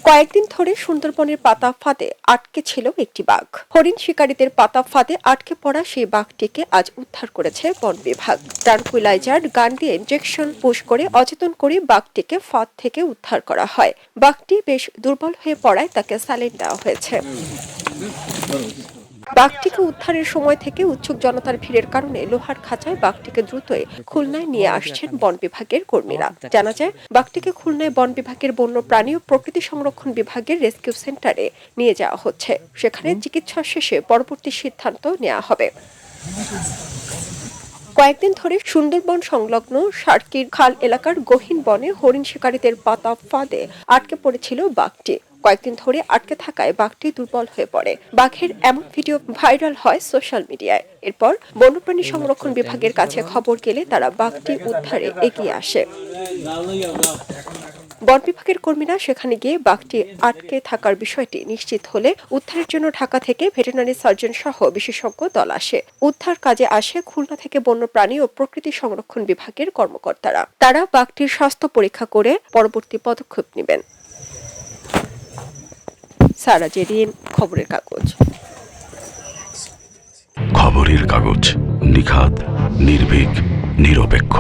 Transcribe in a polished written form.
কয়েকদিন ধরে সুন্দরবনের পাতা ফাঁদে আটকে ছিল একটি বাঘ। হরিণ শিকারীদের পাতা ফাঁদে আটকে পড়া সেই বাঘটিকে আজ উদ্ধার করেছে বন বিভাগ। ট্রানকুইলাইজার গান দিয়ে ইনজেকশন পুশ করে অচেতন করে বাঘটিকে ফাঁদ থেকে উদ্ধার করা হয়। বাঘটি বেশ দুর্বল হয়ে পড়ায় তাকে স্যালাইন দেওয়া হয়েছে। বাঘটিকে উদ্ধারের সময় থেকে উৎসুক জনতার ভিড়ের কারণে লোহার খাঁচায় বাঘটিকে দ্রুতই খুলনায় নিয়ে আসছেন বন বিভাগের কর্মীরা। জানা যায়, বাঘটিকে খুলনায় বন বিভাগের বন্যপ্রাণী ও প্রকৃতি সংরক্ষণ বিভাগের রেস্কিউ সেন্টারে নিয়ে যাওয়া হচ্ছে। সেখানে চিকিৎসা শেষে পরবর্তী সিদ্ধান্ত নেওয়া হবে। কয়েকদিন ধরে সুন্দরবন সংলগ্ন সার্কির খাল এলাকার গহীন বনে হরিণ শিকারীদের পাতা ফাঁদে আটকে পড়েছিল বাঘটি। কয়েকদিন ধরে আটকে থাকায় বাঘটি দুর্বল হয়ে পড়ে। বাঘের এমন ভিডিও ভাইরাল হয় সোশ্যাল মিডিয়ায়। এরপর বন্যপ্রাণী সংরক্ষণ বিভাগের কাছে খবর গেলে তারা বাঘটি উদ্ধারে এগিয়ে আসে। বন বিভাগের কর্মীরা সেখানে গিয়ে বাঘটি আটকে থাকার বিষয়টি নিশ্চিত হলে উদ্ধারের জন্য ঢাকা থেকে ভেটেরিনারি সার্জন সহ বিশেষজ্ঞ দল আসে। উদ্ধার কাজে আসে খুলনা থেকে বন্যপ্রাণী ও প্রকৃতি সংরক্ষণ বিভাগের কর্মকর্তারা। তারা বাঘটির স্বাস্থ্য পরীক্ষা করে পরবর্তী পদক্ষেপ নেবেন। সারা জেরিন, খবরের কাগজ। খবরের কাগজ, নিখাত, নির্ভীক, নিরপেক্ষ।